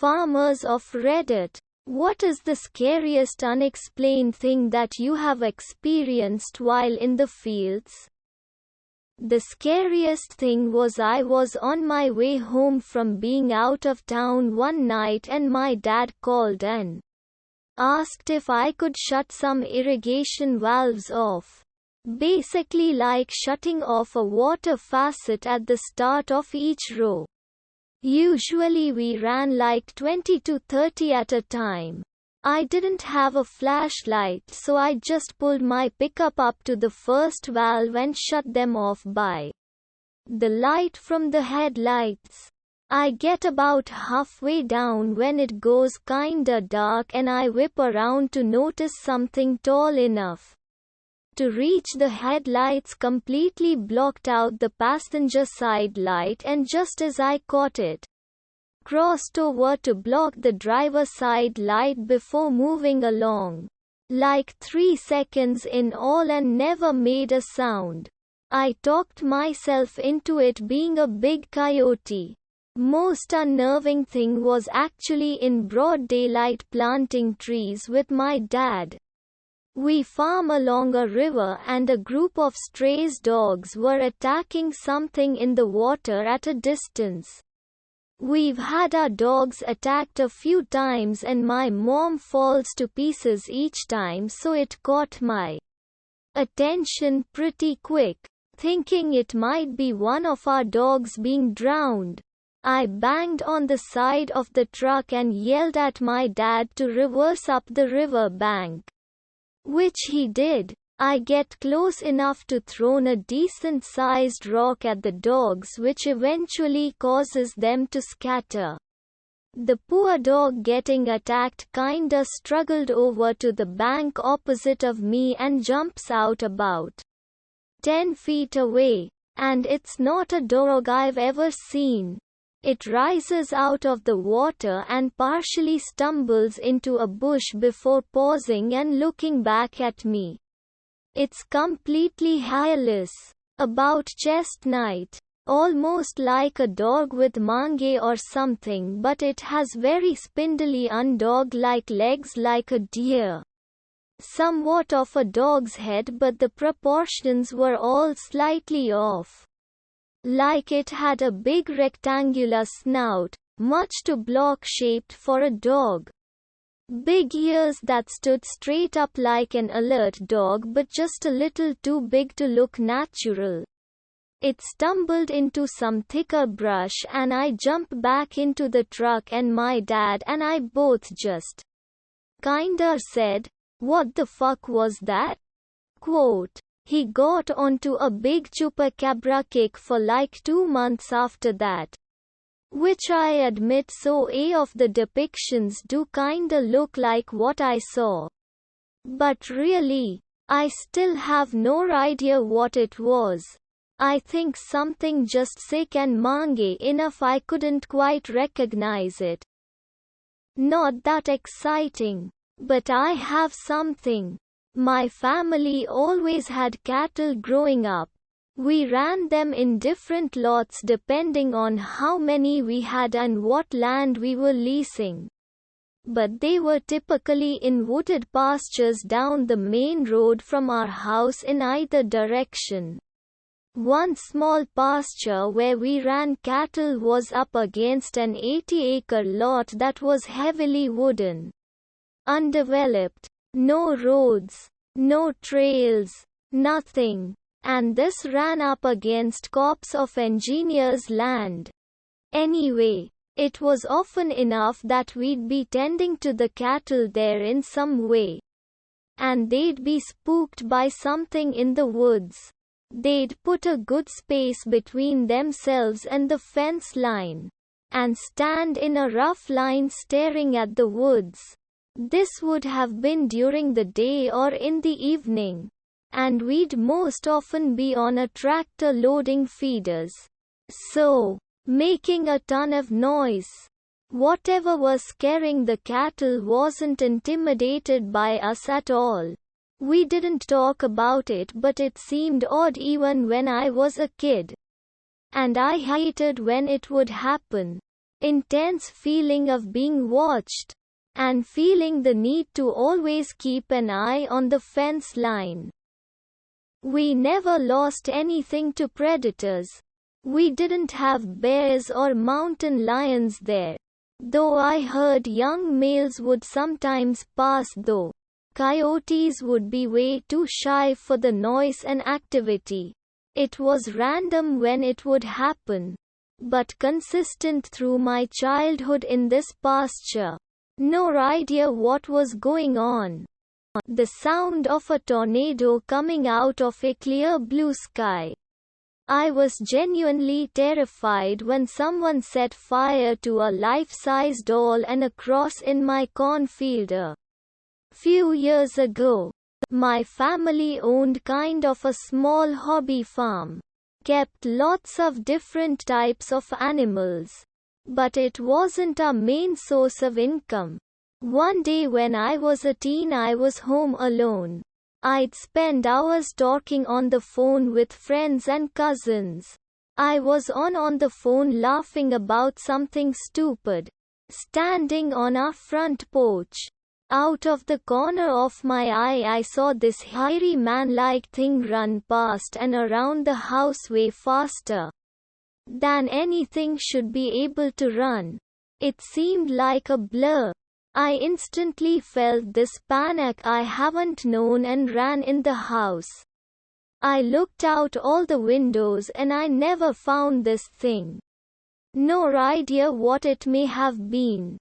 Farmers of Reddit. What is the scariest unexplained thing that you have experienced while in the fields? The scariest thing was I was on my way home from being out of town one night and my dad called and asked if I could shut some irrigation valves off. Basically like shutting off a water faucet at the start of each row. Usually we ran like 20 to 30 at a time. I didn't have a flashlight, so I just pulled my pickup up to the first valve and shut them off by the light from the headlights. I get about halfway down when it goes kinda dark and I whip around to notice something tall enough to reach the headlights completely blocked out the passenger side light, and just as I caught it, crossed over to block the driver side light before moving along. Like 3 seconds in all and never made a sound. I talked myself into it being a big coyote. Most unnerving thing was actually in broad daylight planting trees with my dad. We farm along a river and a group of stray dogs were attacking something in the water at a distance. We've had our dogs attacked a few times and my mom falls to pieces each time, so it caught my attention pretty quick. Thinking it might be one of our dogs being drowned, I banged on the side of the truck and yelled at my dad to reverse up the river bank. Which he did. I get close enough to throw a decent-sized rock at the dogs, which eventually causes them to scatter. The poor dog getting attacked kinda struggled over to the bank opposite of me and jumps out about 10 feet away. And it's not a dog I've ever seen. It rises out of the water and partially stumbles into a bush before pausing and looking back at me. It's completely hairless, about chest height, almost like a dog with mange or something, but it has very spindly undog-like legs like a deer. Somewhat of a dog's head, but the proportions were all slightly off. Like it had a big rectangular snout, much too block-shaped for a dog. Big ears that stood straight up like an alert dog, but just a little too big to look natural. It stumbled into some thicker brush and I jumped back into the truck, and my dad and I both just kinda said, "What the fuck was that?" Quote. He got onto a big chupacabra kick for like 2 months after that. Which I admit so of the depictions do kinda look like what I saw. But really, I still have no idea what it was. I think something just sick and mange enough I couldn't quite recognize it. Not that exciting. But I have something. My family always had cattle growing up. We ran them in different lots depending on how many we had and what land we were leasing. But they were typically in wooded pastures down the main road from our house in either direction. One small pasture where we ran cattle was up against an 80-acre lot that was heavily wooden. Undeveloped. No roads, no trails, nothing. And this ran up against copse of engineers' land. Anyway, it was often enough that we'd be tending to the cattle there in some way. And they'd be spooked by something in the woods. They'd put a good space between themselves and the fence line, and stand in a rough line staring at the woods. This would have been during the day or in the evening. And we'd most often be on a tractor loading feeders. So, making a ton of noise. Whatever was scaring the cattle wasn't intimidated by us at all. We didn't talk about it, but it seemed odd even when I was a kid. And I hated when it would happen. intense feeling of being watched, and feeling the need to always keep an eye on the fence line. We never lost anything to predators. We didn't have bears or mountain lions there, though I heard young males would sometimes pass, though coyotes would be way too shy for the noise and activity. It was random when it would happen, but consistent through my childhood in this pasture. No idea what was going on. The sound of a tornado coming out of a clear blue sky. I was genuinely terrified when someone set fire to a life-size doll and a cross in my cornfield a few years ago. My family owned kind of a small hobby farm. Kept lots of different types of animals. But it wasn't our main source of income. One day when I was a teen, I was home alone. I'd spend hours talking on the phone with friends and cousins. I was on the phone laughing about something stupid. Standing on our front porch. Out of the corner of my eye I saw this hairy man-like thing run past and around the house way faster than anything should be able to run. It seemed like a blur. I instantly felt this panic I haven't known and ran in the house. I looked out all the windows and I never found this thing. No idea what it may have been.